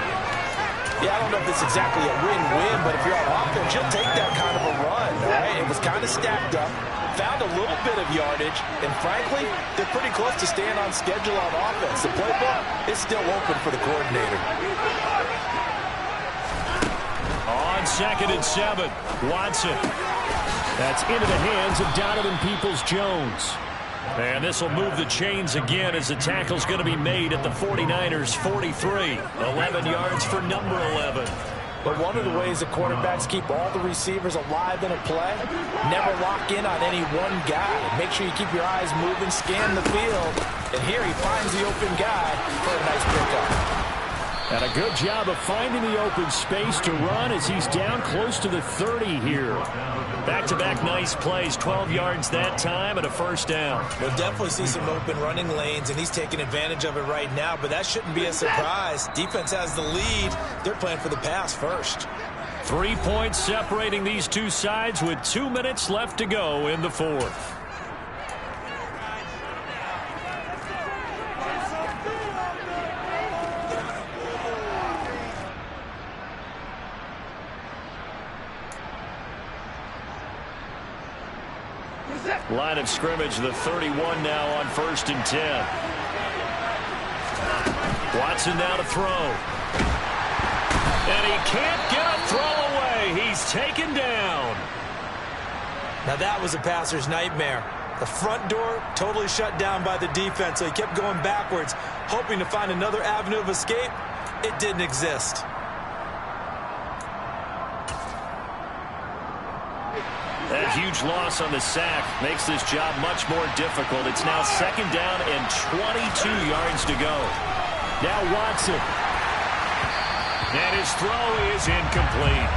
Yeah, I don't know if it's exactly a win-win, but if you're on offense, you'll take that kind of a run, all right? It was kind of stacked up, found a little bit of yardage, and frankly, they're pretty close to staying on schedule on offense. The playbook is still open for the coordinator. On 2nd and 7, Watson. That's into the hands of Donovan Peoples-Jones. And this will move the chains again as the tackle's going to be made at the 49ers' 43. 11 yards for number 11. But one of the ways that quarterbacks keep all the receivers alive in a play, never lock in on any one guy. Make sure you keep your eyes moving, scan the field. And here he finds the open guy for a nice pickup. And a good job of finding the open space to run as he's down close to the 30 here. Back-to-back nice plays, 12 yards that time and a first down. We'll definitely see some open running lanes, and he's taking advantage of it right now, but that shouldn't be a surprise. Defense has the lead. They're playing for the pass first. 3 points separating these two sides with 2 minutes left to go in the fourth. Line of scrimmage, the 31 now on 1st and 10. Watson now to throw. And he can't get a throw away. He's taken down. Now that was a passer's nightmare. The front door totally shut down by the defense, so he kept going backwards, hoping to find another avenue of escape. It didn't exist. That huge loss on the sack makes this job much more difficult. It's now 2nd down and 22 yards to go. Now Watson. And his throw is incomplete.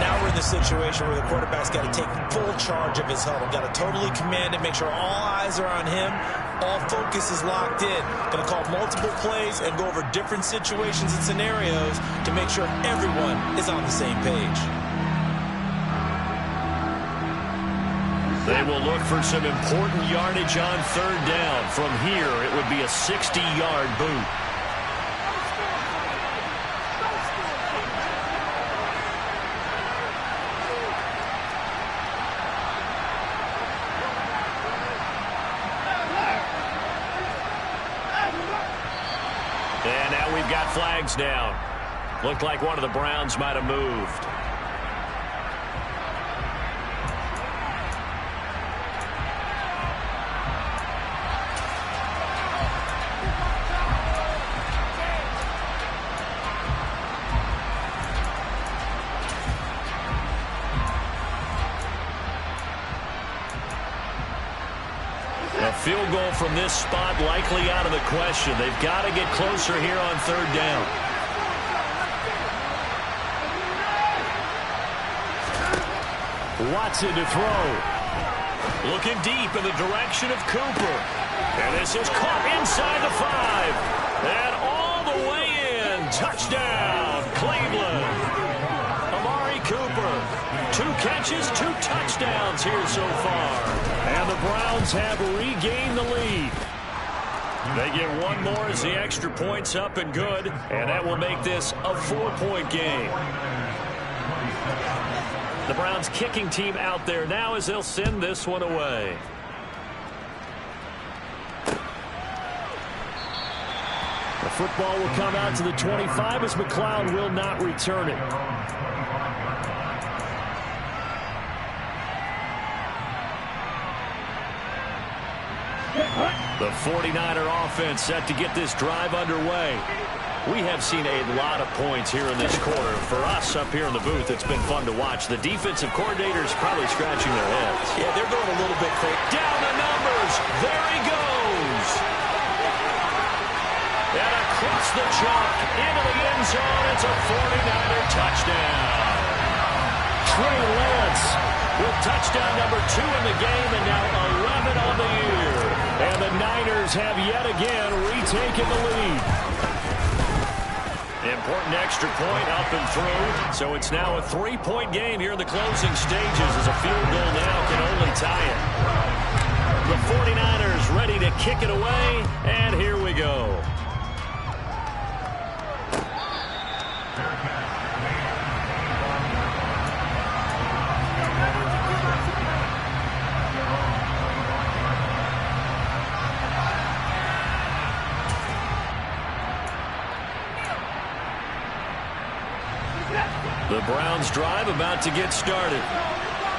Now we're in the situation where the quarterback's got to take full charge of his huddle. Got to totally command it, make sure all eyes are on him. All focus is locked in. Going to call multiple plays and go over different situations and scenarios to make sure everyone is on the same page. They will look for some important yardage on 3rd down. From here, it would be a 60-yard boot. And now we've got flags down. Looked like one of the Browns might have moved. A field goal from this spot likely out of the question. They've got to get closer here on 3rd down. Watson to throw. Looking deep in the direction of Cooper. And this is caught inside the 5. And all the way in. Touchdown, Cleveland. Amari Cooper. 2 catches, 2 touchdowns here so far. And the Browns have regained the lead. They get one more as the extra point's up and good. And that will make this a 4-point game. The Browns kicking team out there now as they'll send this one away. The football will come out to the 25 as McLeod will not return it. The 49er offense set to get this drive underway. We have seen a lot of points here in this quarter. For us up here in the booth, it's been fun to watch. The defensive coordinators probably scratching their heads. Yeah, they're going a little bit quick. Down the numbers. There he goes. And across the chalk into the end zone. It's a 49er touchdown. Trey Lance with touchdown number 2 in the game and now 11 on the year. And the Niners have yet again retaken the lead. Important extra point up and through. So it's now a 3-point game here in the closing stages as a field goal now can only tie it. The 49ers ready to kick it away, and here we go. The Browns drive about to get started.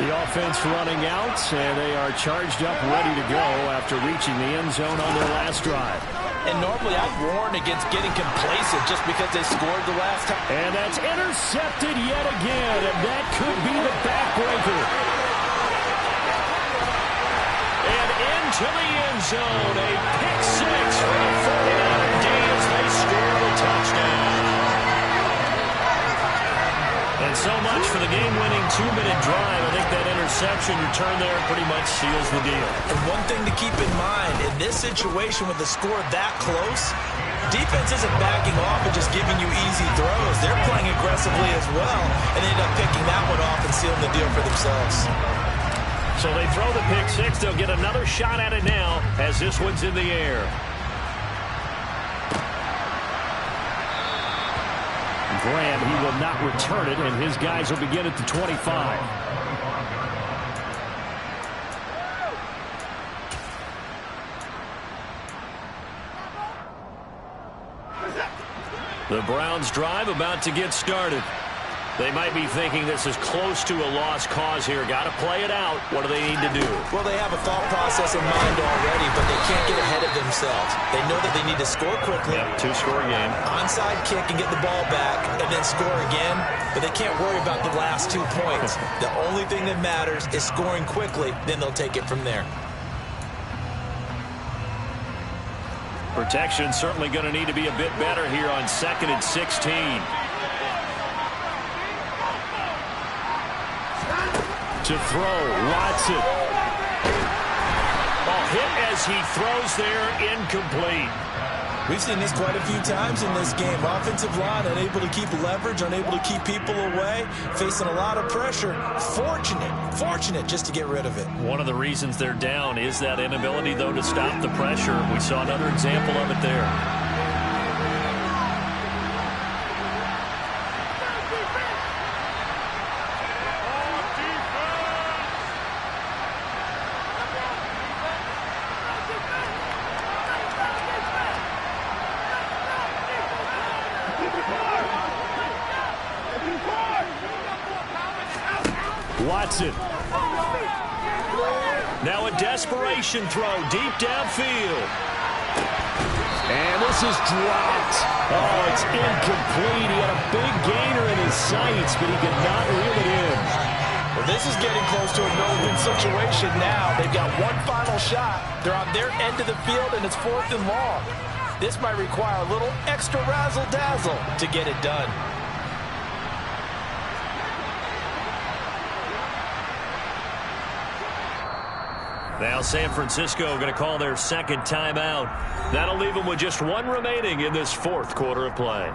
The offense running out, and they are charged up, ready to go after reaching the end zone on their last drive. And normally I'd warn against getting complacent just because they scored the last time. And that's intercepted yet again, and that could be the backbreaker. And into the end zone, a pick six for the 49er D as they score the touchdown. And so much for the game-winning 2-minute drive. I think that interception return there pretty much seals the deal. And one thing to keep in mind, in this situation with the score that close, defense isn't backing off and just giving you easy throws. They're playing aggressively as well, and they end up picking that one off and sealing the deal for themselves. So they throw the pick six. They'll get another shot at it now as this one's in the air. Graham, he will not return it, and his guys will begin at the 25. The Browns drive about to get started. They might be thinking this is close to a lost cause here. Got to play it out. What do they need to do? Well, they have a thought process in mind already, but they can't get ahead of themselves. They know that they need to score quickly. Yep, two-score game. Onside kick and get the ball back and then score again, but they can't worry about the last 2 points. The only thing that matters is scoring quickly, then they'll take it from there. Protection certainly going to need to be a bit better here on 2nd and 16. To throw, Watson. Ball hit as he throws there, incomplete. We've seen this quite a few times in this game. Offensive line unable to keep leverage, unable to keep people away, facing a lot of pressure. Fortunate just to get rid of it. One of the reasons they're down is that inability, though, to stop the pressure. We saw another example of it there. Watson. Now a desperation throw deep downfield. And this is dropped. Oh, it's incomplete. He had a big gainer in his sights, but he could not reel it in. Well, this is getting close to a no-win situation now. They've got one final shot. They're on their end of the field, and it's 4th and long. This might require a little extra razzle-dazzle to get it done. Now San Francisco going to call their second timeout. That'll leave them with just one remaining in this 4th quarter of play.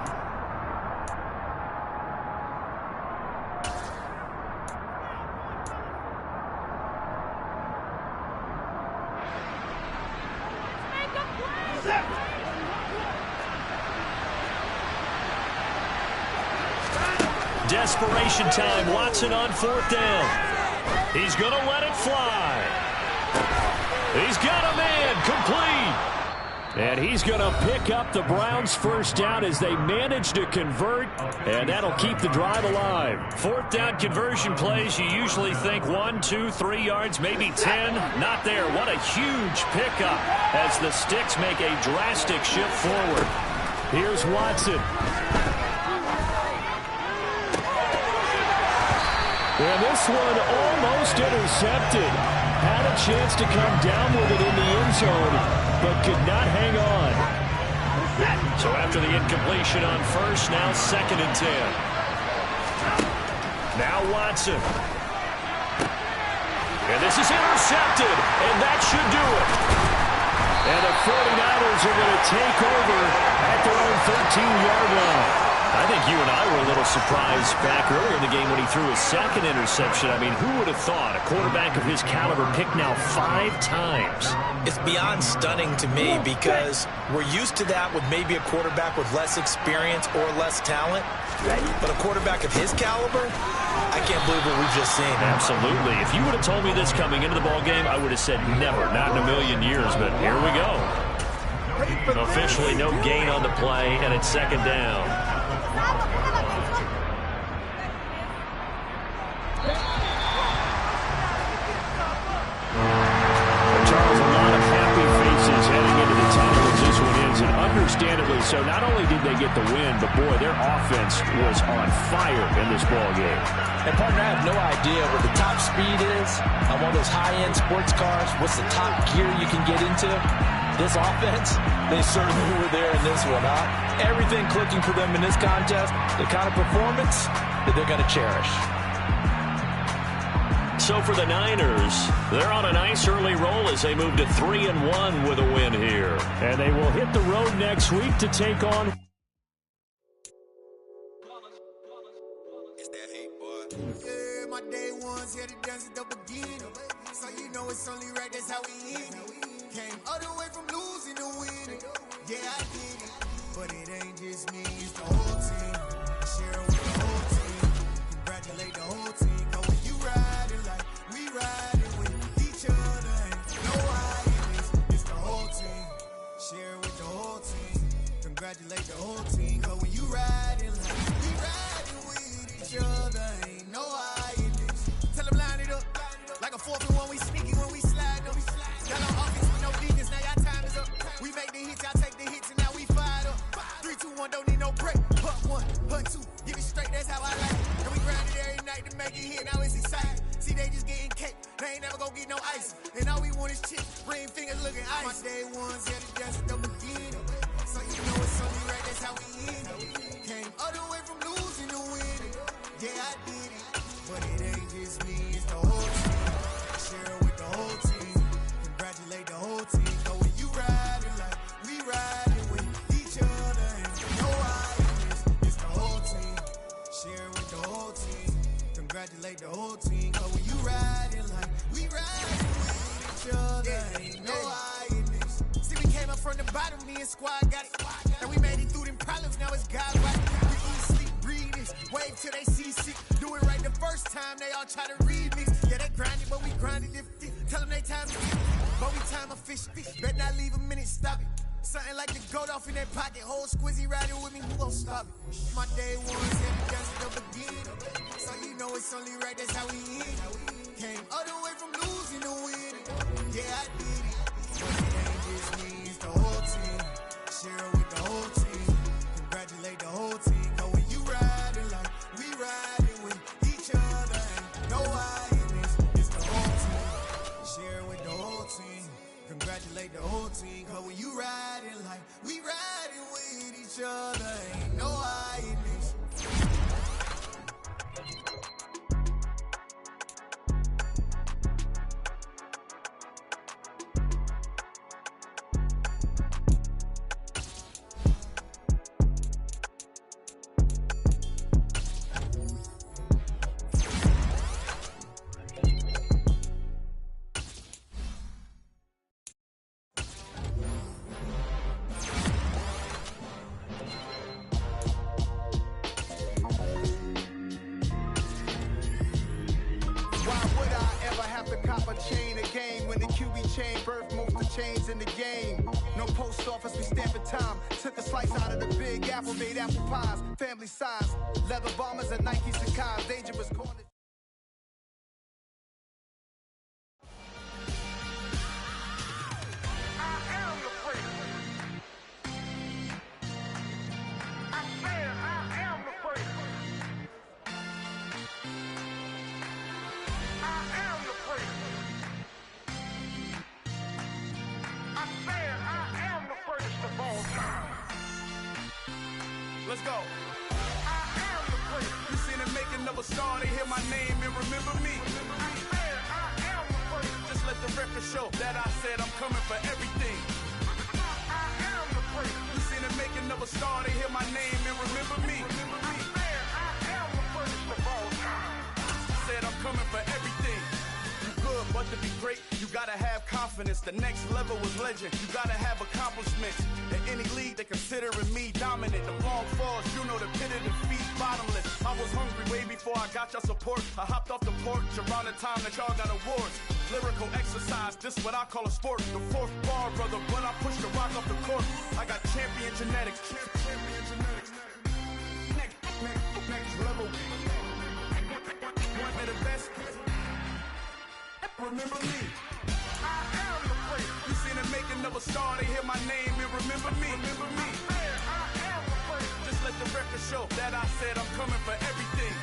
Desperation time. Watson on 4th down. He's going to let it fly. He's got a man, complete. And he's going to pick up the Browns' first down as they manage to convert, and that'll keep the drive alive. 4th down conversion plays, you usually think 1, 2, 3 yards, maybe 10. Not there. What a huge pickup as the Sticks make a drastic shift forward. Here's Watson. And this one almost intercepted. Had a chance to come down with it in the end zone, but could not hang on. So after the incompletion on 1st, now 2nd and 10. Now Watson. And this is intercepted, and that should do it. And the 49ers are going to take over at their own 13-yard line. I think you and I were a little surprised back earlier in the game when he threw his 2nd interception. I mean, who would have thought a quarterback of his caliber picked now 5 times? It's beyond stunning to me because we're used to that with maybe a quarterback with less experience or less talent. But a quarterback of his caliber, I can't believe what we've just seen. Absolutely. If you would have told me this coming into the ballgame, I would have said never, not in a million years. But here we go. Officially no gain on the play, and it's 2nd down. So not only did they get the win, but, boy, their offense was on fire in this ball game. And, partner, I have no idea what the top speed is on one of those high-end sports cars. What's the top gear you can get into? This offense, they certainly were there in this one, huh? Everything clicking for them in this contest, the kind of performance that they're going to cherish. So for the Niners, they're on a nice early roll as they move to 3-1 with a win here. And they will hit the road next week to take on... It's that hate, boy. Yeah, my day ones here to dance at the beginning. So you know it's only right, that's how we end it. Came all the way from losing to winning. Yeah, I did it. But it ain't just me, it's the whole team. Share with the whole team. Congratulate the whole team. Cause when you riding like we riding with each other, ain't no hiding. It's the whole team. Share with the whole team. Congratulate the whole team. Cause when you riding like we riding with each other, ain't no hiding. Tell them line it up. Like a 4-1, we sneaky when we slide them. Y'all on offense with no defense, now y'all time is up. We make the hits, y'all take the hits, and now we fired up. 3, 2, 1, don't need no break. Hut 1, hut 2, give it straight, that's how I like it. And we grind it every night to make it hit, now it's exciting. See, they just getting cake, they ain't never gonna get no ice. And all we want is chips, ring fingers looking ice. My day ones here to dance at the beginning. So you know it's only right, that's how we end it. Came all the way from losing to winning. Yeah, I did it. But it ain't just me, it's the whole team. Share with the whole team. Congratulate the whole team. Cause when you riding like we riding with each other, ain't no hiding. It's the whole team. Share with the whole team. Congratulate the whole team. Cause when you riding like we riding with each other, ain't no hiding. See, we came up from the bottom, me and squad got it. And we made it through them problems, now it's God right. We eat, sleep, breathe this. Wave till they see sick. Do it right the first time, they all try to remix. Yeah, they grinded, but we grinded it. Tell them they time to but we time a fish. Bet not leave a minute, stop it. Something like the goat off in that pocket. Whole squizzy riding with me, who gon' stop it? My day ones here to dance at the beginning. So you know it's only right, that's how we end it. Came all the way from losing to winning. Yeah, I did it. But it ain't just me, it's the whole team. Share with the whole team. Congratulate the whole team. Cause when you riding like we riding with each other, ain't no hiding. It's the whole team. Share with the whole team. Congratulate the whole team. Cause when you riding like we riding with each other, ain't no hiding. Chains in the game. No post office, we stamping time. Took a slice out of the big apple, made apple pies. Family size, leather bombers and Nike Sacai's. Dangerous corners. Let's go. You seen it making of a star, they hear my name and remember me. Just let the record show that I said I'm coming for everything. You seen it making of a star, they hear my name and remember me. Said I'm coming for everything. You good, but to be great, you gotta have confidence. The next level was legend. You gotta have accomplishments. In any league, they considering me dominant. The long falls, you know the pit of defeat, bottomless. I was hungry way before I got your support. I hopped off the porch around the time that y'all got awards. Lyrical exercise, this what I call a sport. The fourth bar, brother, when I push the rock off the court. I got champion genetics. Next level. One of the best. Remember me. I am the place. You seen it making of a star, they hear my name and remember me. Remember me. show that I said I'm coming for everything.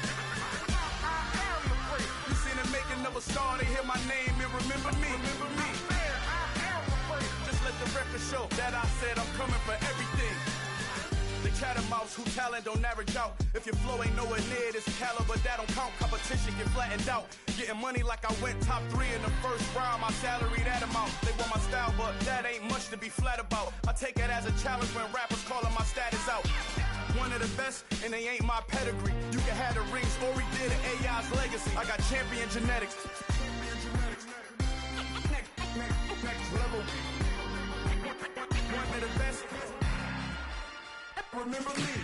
You seen the making of a star, they hear my name and remember me. Just let the record show that I said I'm coming for everything. The catamounts who talent don't average out. If your flow ain't nowhere near this caliber, that don't count. Competition get flattened out. Getting money like I went top 3 in the first round. My salary that amount. They want my style, but that ain't much to be flat about. I take it as a challenge when rappers calling my status out. One of the best, and they ain't my pedigree. You can have the rings, or we did it, AI's legacy. I got champion genetics. Next level. One of the best. Remember me.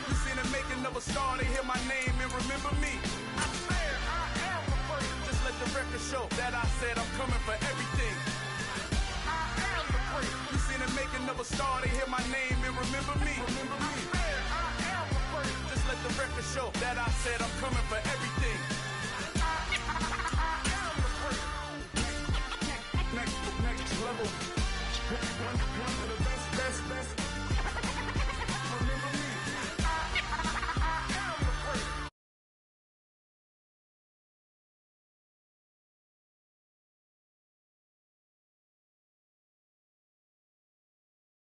You seen the making of a star, they hear my name and remember me. Just let the record show that I said I'm coming for everything. You seen the making of a star, they hear my name and remember me. Just let the record show that I said I'm coming